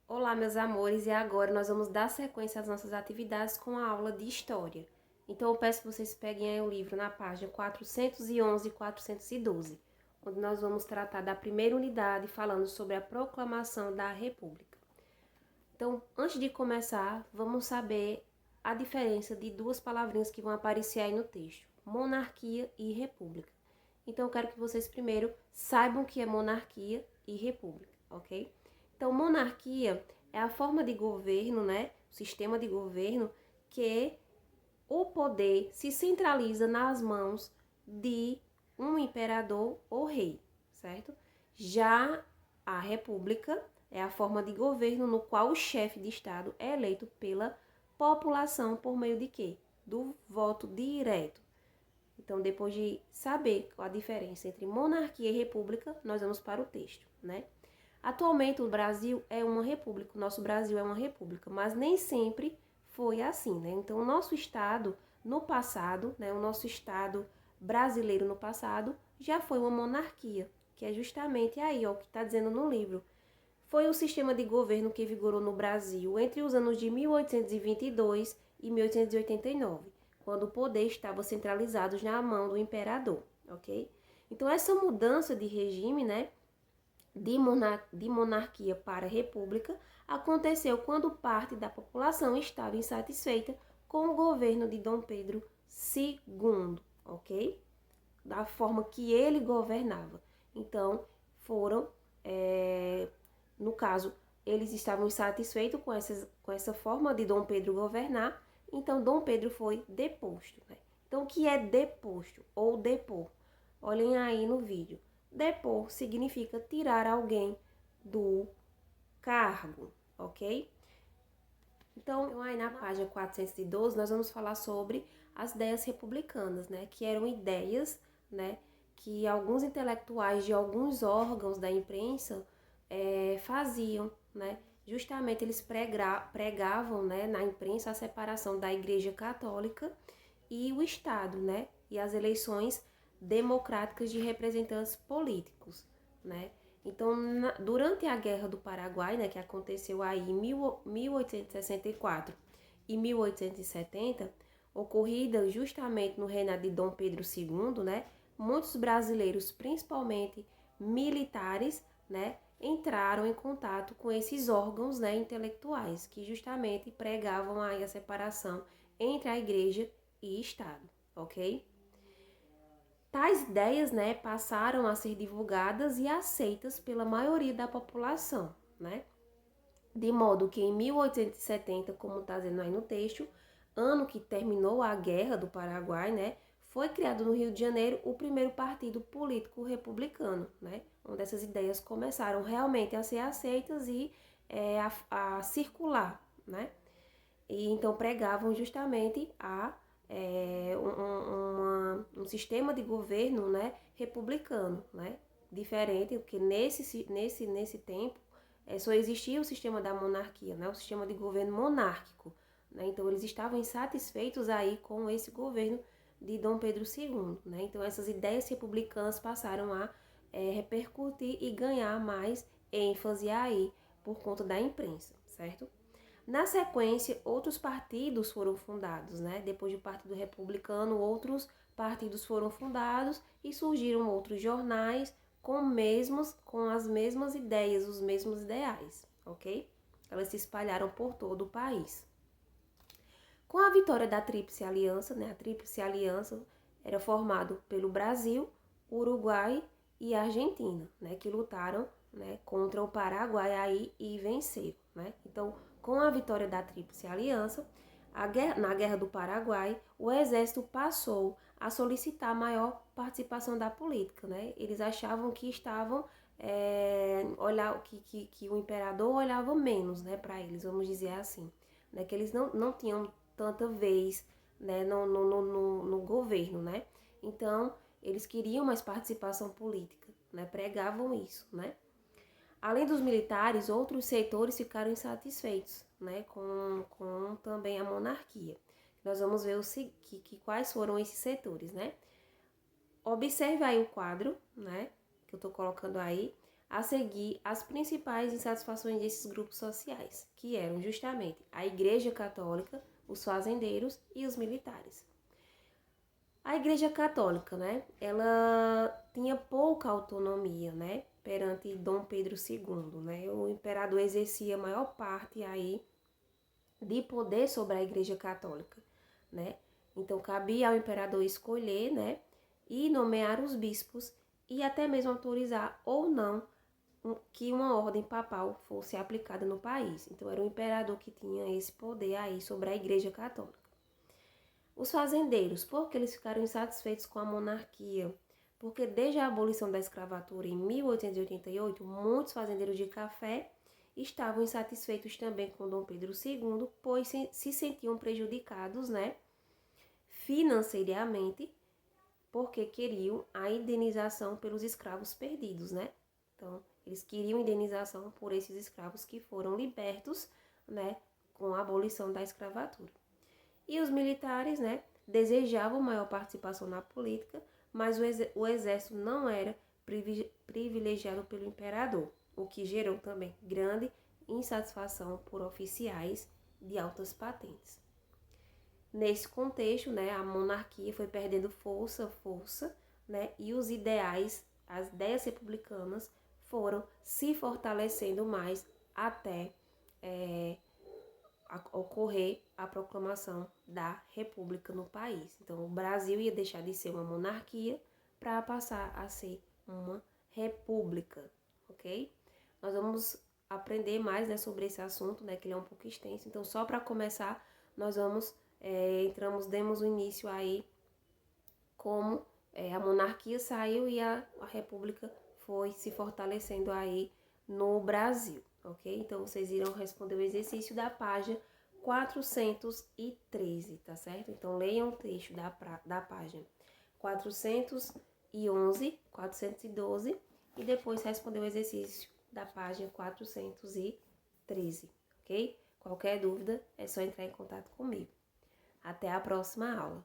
Olá, meus amores, e agora nós vamos dar sequência às nossas atividades com a aula de História. Então, eu peço que vocês peguem aí o livro na página 411 e 412, onde nós vamos tratar da primeira unidade, falando sobre a proclamação da República. Então, antes de começar, vamos saber a diferença de duas palavrinhas que vão aparecer aí no texto: monarquia e república. Então, eu quero que vocês primeiro saibam o que é monarquia e república, ok? Então, monarquia é a forma de governo, né? O sistema de governo que o poder se centraliza nas mãos de um imperador ou rei, certo? Já a república é a forma de governo no qual o chefe de estado é eleito pela população por meio de quê? Do voto direto. Então, depois de saber a diferença entre monarquia e república, nós vamos para o texto, né? Atualmente o Brasil é uma república, o nosso Brasil é uma república, mas nem sempre foi assim, né? Então o nosso estado no passado, né, o nosso estado brasileiro no passado já foi uma monarquia, que é justamente aí, ó, o que está dizendo no livro. Foi o sistema de governo que vigorou no Brasil entre os anos de 1822 e 1889, quando o poder estava centralizado na mão do imperador, ok? Então essa mudança de regime, né, de monarquia para república aconteceu quando parte da população estava insatisfeita com o governo de Dom Pedro II, ok? Da forma que ele governava. Então, foram, no caso, eles estavam insatisfeitos com essa forma de Dom Pedro governar, então Dom Pedro foi deposto, né? Então, o que é deposto ou depor? Olhem aí no vídeo. Depor significa tirar alguém do cargo, ok? Então, aí na página 412, nós vamos falar sobre as ideias republicanas, né? Que eram ideias, né? Que alguns intelectuais de alguns órgãos da imprensa faziam, né? Justamente eles pregavam, né, na imprensa a separação da Igreja Católica e o Estado, né? E as eleições democráticas de representantes políticos, né? Então, durante a Guerra do Paraguai, né, que aconteceu aí em 1864 e 1870, ocorrida justamente no reinado de Dom Pedro II, né, muitos brasileiros, principalmente militares, né, entraram em contato com esses órgãos, né, intelectuais, que justamente pregavam aí a separação entre a Igreja e Estado, ok? Tais ideias, né, passaram a ser divulgadas e aceitas pela maioria da população, né? De modo que em 1870, como está dizendo aí no texto, ano que terminou a Guerra do Paraguai, né, foi criado no Rio de Janeiro o primeiro partido político republicano, né, onde essas ideias começaram realmente a ser aceitas e a circular, né? E então pregavam justamente um sistema de governo, né, republicano, né, diferente, porque nesse tempo só existia o sistema da monarquia, né, o sistema de governo monárquico, né, então eles estavam insatisfeitos aí com esse governo de Dom Pedro II, né, então essas ideias republicanas passaram a repercutir e ganhar mais ênfase aí por conta da imprensa, certo? Na sequência, outros partidos foram fundados, né? Depois do Partido Republicano, outros partidos foram fundados e surgiram outros jornais com as mesmas ideias, os mesmos ideais, ok? Elas se espalharam por todo o país. Com a vitória da Tríplice Aliança, né? A Tríplice Aliança era formado pelo Brasil, Uruguai e Argentina, né? Que lutaram, né, contra o Paraguai aí e venceram, né? Então, com a vitória da Tríplice Aliança, na Guerra do Paraguai, o exército passou a solicitar maior participação da política, né? Eles achavam que estavam que o imperador olhava menos, né, para eles, vamos dizer assim, né? Que eles não tinham tanta vez, né, no governo, né? Então, eles queriam mais participação política, né? Pregavam isso, né? Além dos militares, outros setores ficaram insatisfeitos, né, com também a monarquia. Nós vamos ver quais foram esses setores, né? Observe aí o quadro, né, que eu estou colocando aí. a seguir as principais insatisfações desses grupos sociais, que eram justamente a Igreja Católica, os fazendeiros e os militares. A Igreja Católica, né, ela tinha pouca autonomia, né, perante Dom Pedro II, né, o imperador exercia a maior parte aí de poder sobre a Igreja Católica, né, então cabia ao imperador escolher, né, e nomear os bispos e até mesmo autorizar ou não que uma ordem papal fosse aplicada no país. Então era o imperador que tinha esse poder aí sobre a Igreja Católica. Os fazendeiros, porque eles ficaram insatisfeitos com a monarquia, porque desde a abolição da escravatura em 1888, muitos fazendeiros de café estavam insatisfeitos também com Dom Pedro II, pois se sentiam prejudicados, né, financeiramente, porque queriam a indenização pelos escravos perdidos, né? Então, eles queriam indenização por esses escravos que foram libertos, né, com a abolição da escravatura. E os militares, né, desejavam maior participação na política, mas o exército não era privilegiado pelo imperador, o que gerou também grande insatisfação por oficiais de altas patentes. Nesse contexto, né, a monarquia foi perdendo força, né, e os ideais, as ideias republicanas foram se fortalecendo mais até ocorrer a proclamação da república no país. Então, o Brasil ia deixar de ser uma monarquia para passar a ser uma república, ok? Nós vamos aprender mais, né, sobre esse assunto, né, que ele é um pouco extenso. Então, só para começar, nós vamos demos o início aí como a monarquia saiu e a república foi se fortalecendo aí no Brasil, ok? Então, vocês irão responder o exercício da página 413, tá certo? Então, leiam o texto da página 411, 412 e depois responder o exercício da página 413, ok? Qualquer dúvida é só entrar em contato comigo. Até a próxima aula.